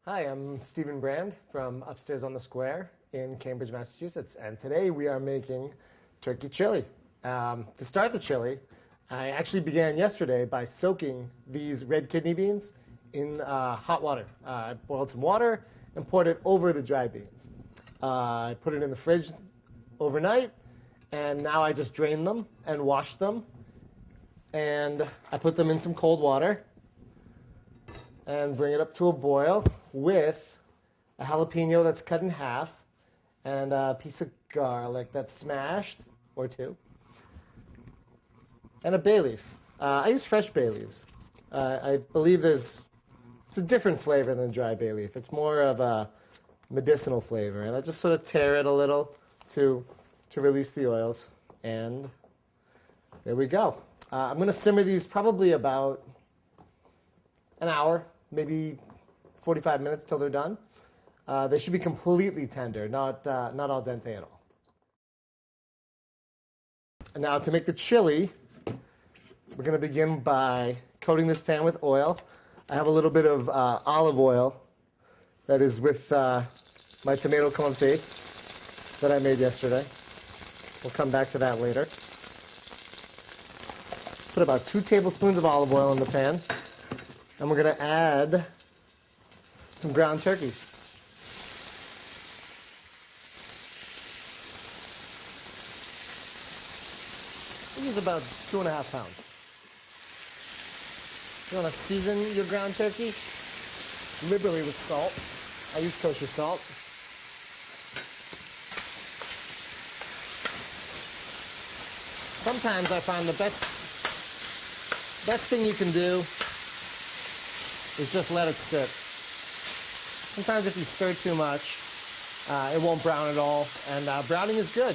Hi, I'm Stephen Brand from Upstairs on the Square in Cambridge, Massachusetts, and today we are making turkey chili. To start the chili, I actually began yesterday by soaking these red kidney beans in hot water. I boiled some water and poured it over the dry beans. I put it in the fridge overnight, and now I just drained them and washed them, and I put them in some cold water and bring it up to a boil with a jalapeno that's cut in half and a piece of garlic that's smashed, or two, and a bay leaf. I use fresh bay leaves. I believe it's a different flavor than dry bay leaf. It's more of a medicinal flavor, and I just sort of tear it a little to release the oils, and there we go. I'm going to simmer these probably about an hour, maybe 45 minutes till they're done. They should be completely tender, not al dente at all. And now to make the chili, we're going to begin by coating this pan with oil. I have a little bit of olive oil that is with my tomato confit that I made yesterday. We'll come back to that later. Put about 2 tablespoons of olive oil in the pan. And we're going to add some ground turkey. This is about 2.5 pounds. You want to season your ground turkey liberally with salt. I use kosher salt. Sometimes I find the best thing you can do is just let it sit. Sometimes if you stir too much, it won't brown at all. And browning is good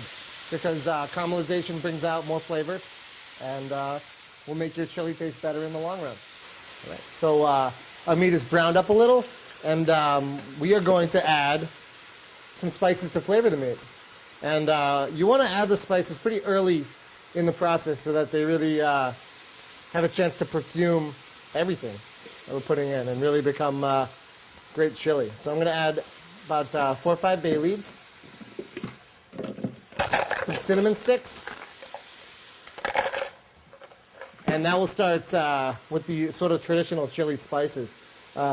because caramelization brings out more flavor and will make your chili taste better in the long run. All right. So our meat is browned up a little, and we are going to add some spices to flavor the meat. And you want to add the spices pretty early in the process so that they really have a chance to perfume everything that we're putting in and really become great chili. So I'm going to add about 4 or 5 bay leaves, some cinnamon sticks, and now we'll start with the sort of traditional chili spices.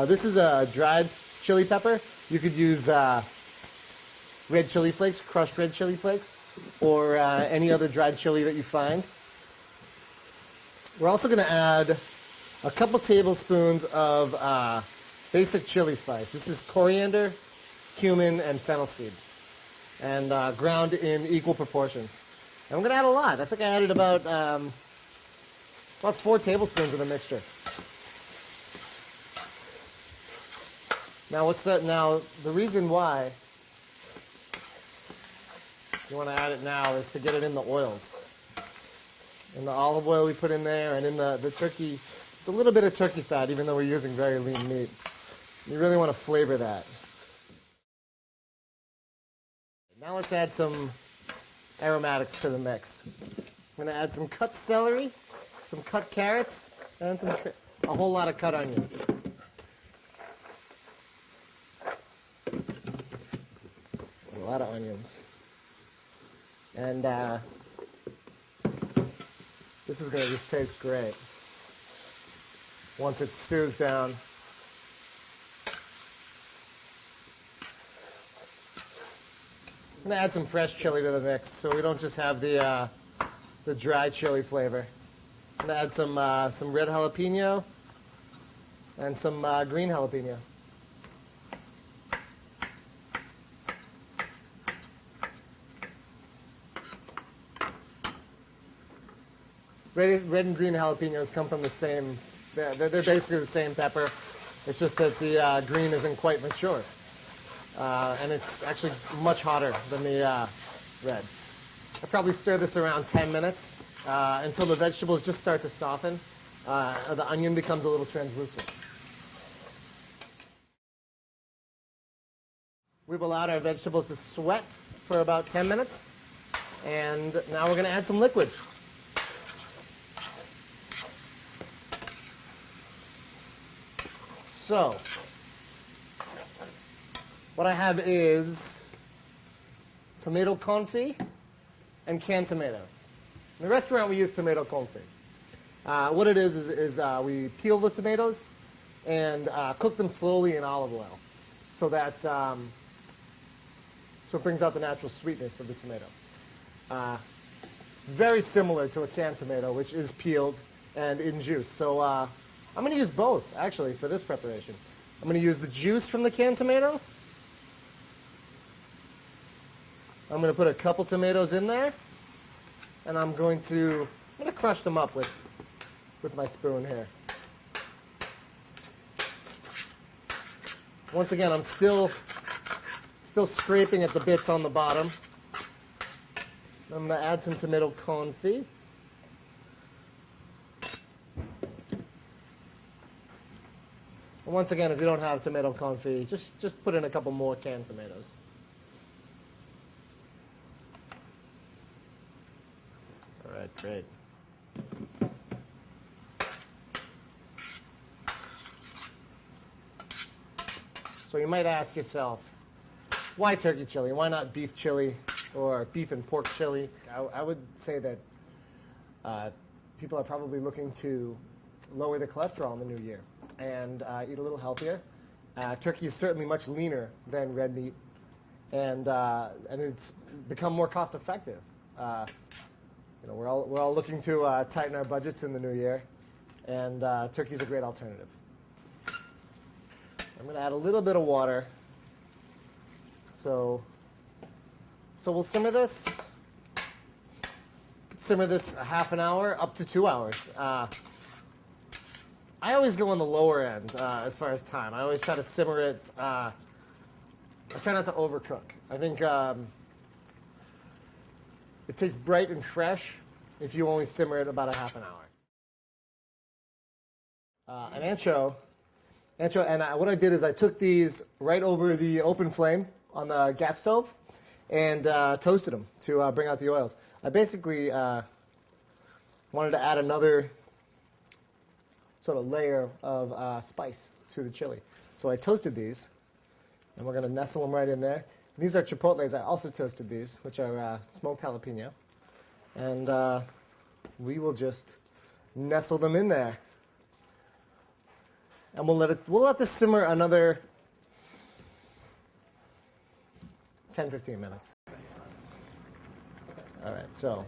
This is a dried chili pepper. You could use red chili flakes, crushed red chili flakes, or any other dried chili that you find. We're also going to add a couple tablespoons of basic chili spice. This is coriander, cumin, and fennel seed, and ground in equal proportions. And I'm going to add a lot. I think I added about 4 tablespoons of the mixture. Now, what's that? Now, the reason why you want to add it now is to get it in the oils. In the olive oil we put in there, and in the turkey. It's a little bit of turkey fat, even though we're using very lean meat. You really want to flavor that. Now let's add some aromatics to the mix. I'm going to add some cut celery, some cut carrots, and a whole lot of cut onion. A lot of onions. And this is going to just taste great once it stews down. I'm going to add some fresh chili to the mix so we don't just have the dry chili flavor. I'm going to add some red jalapeno and some green jalapeno. Red and green jalapenos come from the same, they're basically the same pepper. It's just that the green isn't quite mature. And it's actually much hotter than the red. I probably stir this around 10 minutes until the vegetables just start to soften. The onion becomes a little translucent. We've allowed our vegetables to sweat for about 10 minutes. And now we're going to add some liquid. So, What I have is tomato confit and canned tomatoes. In the restaurant, we use tomato confit. What it is we peel the tomatoes and cook them slowly in olive oil so that so it brings out the natural sweetness of the tomato. Very similar to a canned tomato, which is peeled and in juice. So I'm going to use both, actually, for this preparation. I'm going to use the juice from the canned tomato. I'm going to put a couple tomatoes in there, and I'm going to crush them up with my spoon here. Once again, I'm still scraping at the bits on the bottom. I'm going to add some tomato confit. And once again, if you don't have tomato confit, just put in a couple more canned tomatoes. All right, great. So you might ask yourself, why turkey chili? Why not beef chili or beef and pork chili? I would say that people are probably looking to lower their cholesterol in the new year and eat a little healthier. Turkey is certainly much leaner than red meat, and it's become more cost effective. We're all looking to tighten our budgets in the new year, and turkey's a great alternative. I'm going to add a little bit of water. So we'll simmer this. Simmer this a half an hour, up to 2 hours. I always go on the lower end as far as time. I always try to simmer it. I try not to overcook. I think it tastes bright and fresh if you only simmer it about a half an hour. An ancho, and what I did is I took these right over the open flame on the gas stove and toasted them to bring out the oils. I basically wanted to add another sort of layer of spice to the chili. So I toasted these, and we're going to nestle them right in there. These are chipotles. I also toasted these, which are smoked jalapeno. And we will just nestle them in there. And we'll let this simmer another 10-15 minutes. All right, so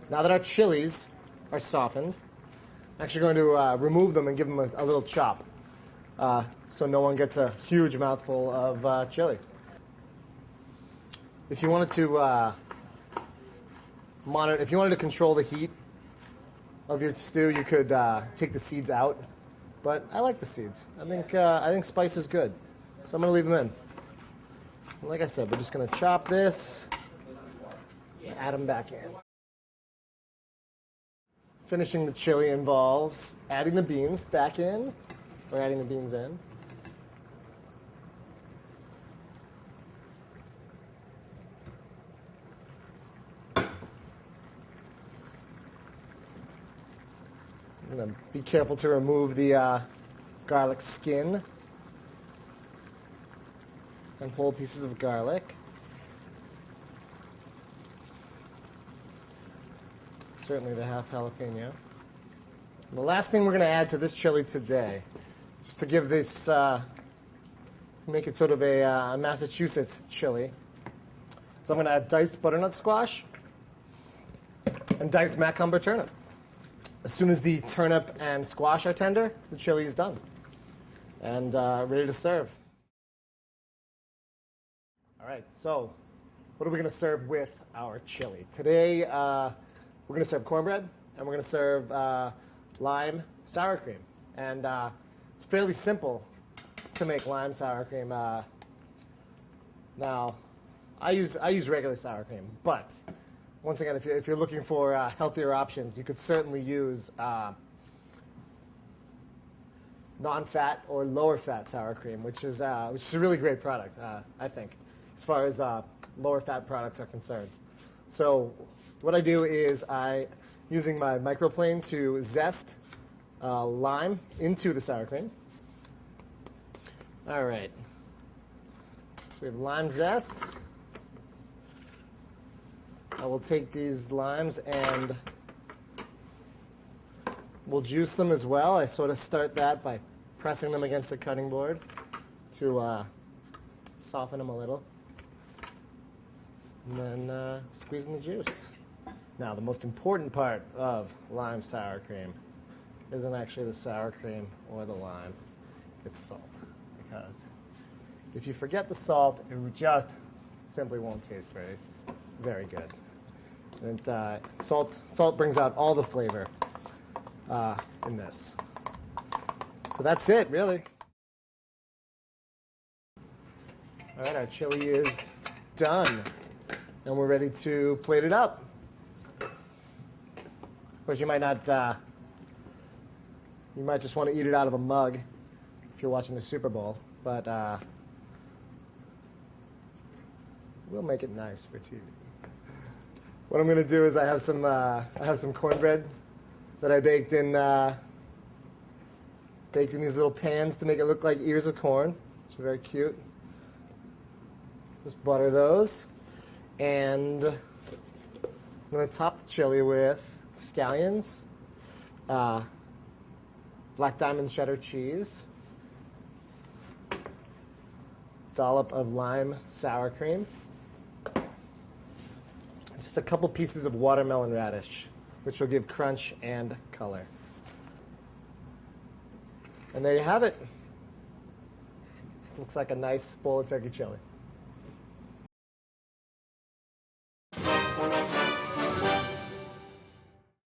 now that our chilies are softened, I'm actually going to remove them and give them a little chop so no one gets a huge mouthful of chili. If you wanted to if you wanted to control the heat of your stew, you could take the seeds out. But I like the seeds. I think spice is good, so I'm going to leave them in. And like I said, we're just going to chop this, and add them back in. Finishing the chili involves adding the beans back in, or adding the beans in. I'm going to be careful to remove the garlic skin and whole pieces of garlic. Certainly the half jalapeno. And the last thing we're going to add to this chili today, just to give this, to make it sort of a Massachusetts chili, so I'm going to add diced butternut squash and diced macumber turnip. As soon as the turnip and squash are tender, the chili is done and ready to serve. All right, so what are we going to serve with our chili? Today, we're going to serve cornbread, and we're going to serve lime sour cream. And it's fairly simple to make lime sour cream. Now, I use regular sour cream, but once again, if you're looking for healthier options, you could certainly use non-fat or lower-fat sour cream, which is a really great product, I think, as far as lower-fat products are concerned. So what I do is using my microplane to zest lime into the sour cream. All right. So we have lime zest. I will take these limes and we'll juice them as well. I sort of start that by pressing them against the cutting board to soften them a little. And then squeezing the juice. Now, the most important part of lime sour cream isn't actually the sour cream or the lime. It's salt. Because if you forget the salt, it just simply won't taste very good. And salt brings out all the flavor in this. So that's it, really. All right, our chili is done, and we're ready to plate it up. Of course, you might not. You might just want to eat it out of a mug if you're watching the Super Bowl, but we'll make it nice for TV. What I'm going to do is I have some cornbread that I baked in these little pans to make it look like ears of corn, which are very cute. Just butter those, and I'm going to top the chili with scallions, black diamond cheddar cheese, dollop of lime sour cream, just a couple pieces of watermelon radish, which will give crunch and color. And there you have it. Looks like a nice bowl of turkey chili.